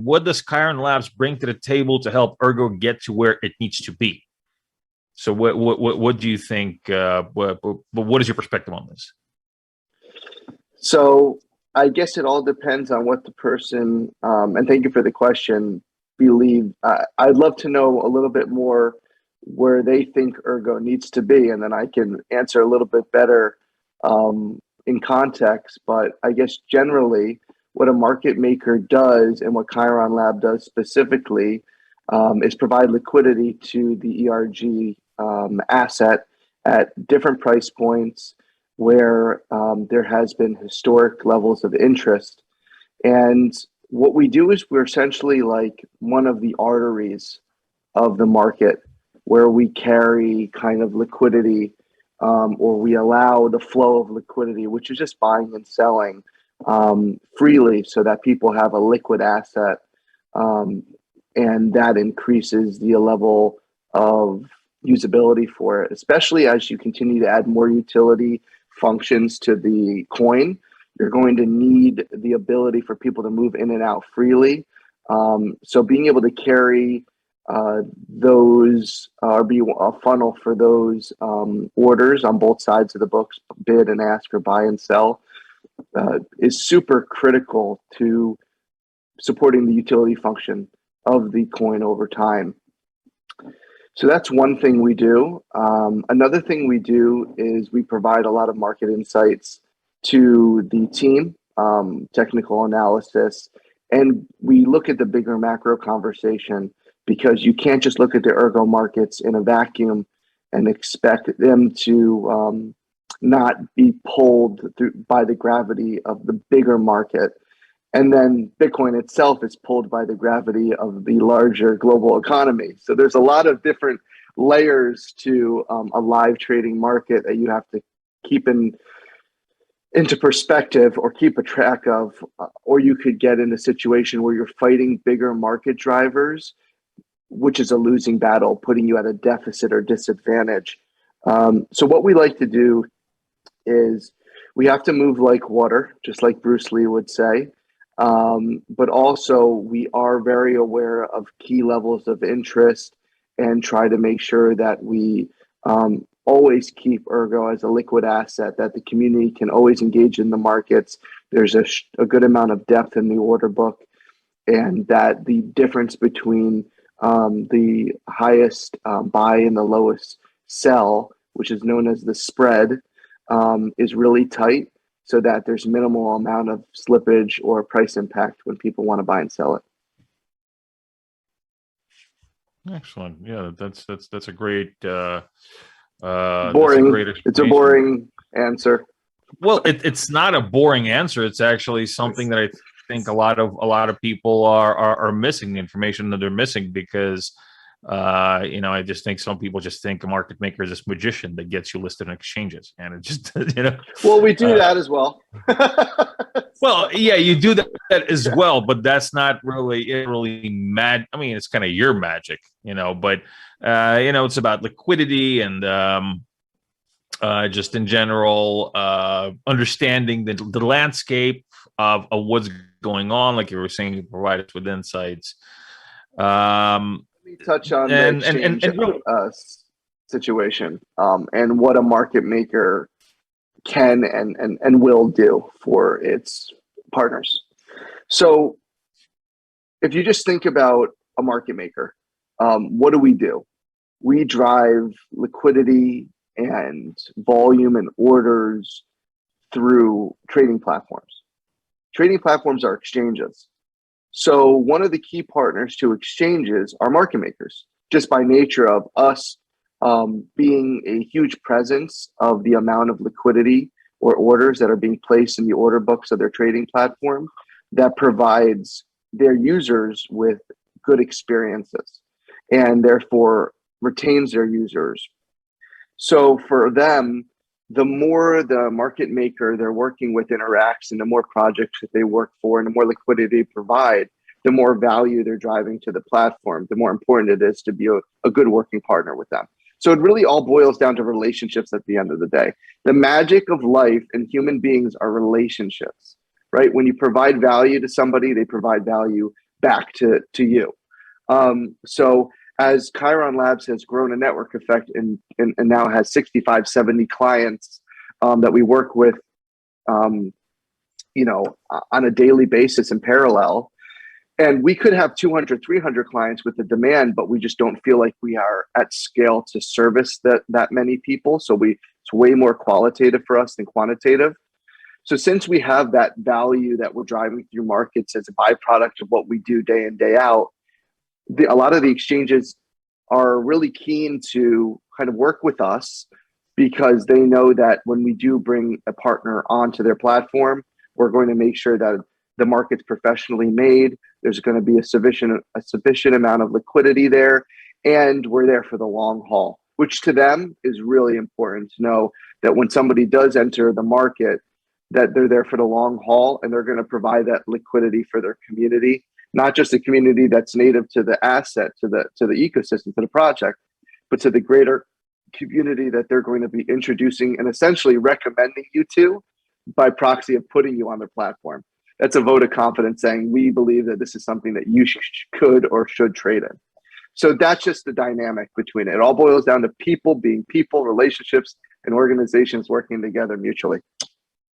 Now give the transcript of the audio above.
what does Chiron Labs bring to the table to help Ergo get to where it needs to be? So what do you think? What is your perspective on this? So I guess it all depends on what the person, and thank you for the question, believe. I'd love to know a little bit more where they think Ergo needs to be, and then I can answer a little bit better in context. But I guess generally, what a market maker does and what Chiron Lab does specifically is provide liquidity to the ERG asset at different price points where there has been historic levels of interest. And what we do is we're essentially like one of the arteries of the market where we carry kind of liquidity, or we allow the flow of liquidity, which is just buying and selling freely so that people have a liquid asset. And that increases the level of usability for it, especially as you continue to add more utility functions to the coin. You're going to need the ability for people to move in and out freely. So being able to carry those or be a funnel for those orders on both sides of the books, bid and ask or buy and sell, is super critical to supporting the utility function of the coin over time. So that's one thing we do. Another thing we do is we provide a lot of market insights to the team, technical analysis, and we look at the bigger macro conversation, because you can't just look at the Ergo markets in a vacuum and expect them to not be pulled through by the gravity of the bigger market. And then Bitcoin itself is pulled by the gravity of the larger global economy. So there's a lot of different layers to a live trading market that you have to keep into perspective or keep a track of, or you could get in a situation where you're fighting bigger market drivers, which is a losing battle, putting you at a deficit or disadvantage. So what we like to do is we have to move like water, just like Bruce Lee would say. But also we are very aware of key levels of interest and try to make sure that we always keep Ergo as a liquid asset, that the community can always engage in the markets. There's a good amount of depth in the order book, and that the difference between the highest buy and the lowest sell, which is known as the spread, is really tight, so that there's minimal amount of slippage or price impact when people want to buy and sell it. Excellent. Yeah, that's a great boring. That's a great it's a boring answer. Well, it's not a boring answer. It's actually something that I think a lot of people are missing, the information that they're missing, because I just think some people just think a market maker is this magician that gets you listed in exchanges, and it just Well, we do that as well. Well, yeah, you do that as well, but that's not really mad. I mean, it's kind of your magic, but it's about liquidity and just in general understanding the landscape of what's going on. Like you were saying, you provide us with insights. Let me touch on the exchange situation and what a market maker can and will do for its partners. So if you just think about a market maker, what do? We drive liquidity and volume and orders through trading platforms. Trading platforms are exchanges. So one of the key partners to exchanges are market makers, just by nature of us being a huge presence of the amount of liquidity or orders that are being placed in the order books of their trading platform, that provides their users with good experiences and therefore retains their users. So for them, the more the market maker they're working with interacts and the more projects that they work for and the more liquidity they provide, the more value they're driving to the platform, the more important it is to be a good working partner with them. So it really all boils down to relationships at the end of the day. The magic of life and human beings are relationships, right? When you provide value to somebody, they provide value back to you. So as Chiron Labs has grown a network effect and now has 65, 70 clients that we work with, you know, on a daily basis in parallel, and we could have 200, 300 clients with the demand, but we just don't feel like we are at scale to service that many people. So it's way more qualitative for us than quantitative. So since we have that value that we're driving through markets as a byproduct of what we do day in, day out, a lot of the exchanges are really keen to kind of work with us because they know that when we do bring a partner onto their platform, we're going to make sure that the market's professionally made. There's going to be a sufficient amount of liquidity there, and we're there for the long haul, which to them is really important to know that when somebody does enter the market, that they're there for the long haul and they're going to provide that liquidity for their community, not just a community that's native to the asset, to the ecosystem, to the project, but to the greater community that they're going to be introducing and essentially recommending you to by proxy of putting you on their platform. That's a vote of confidence saying we believe that this is something that you could or should trade in. So that's just the dynamic between it. It all boils down to people being people, relationships, and organizations working together mutually.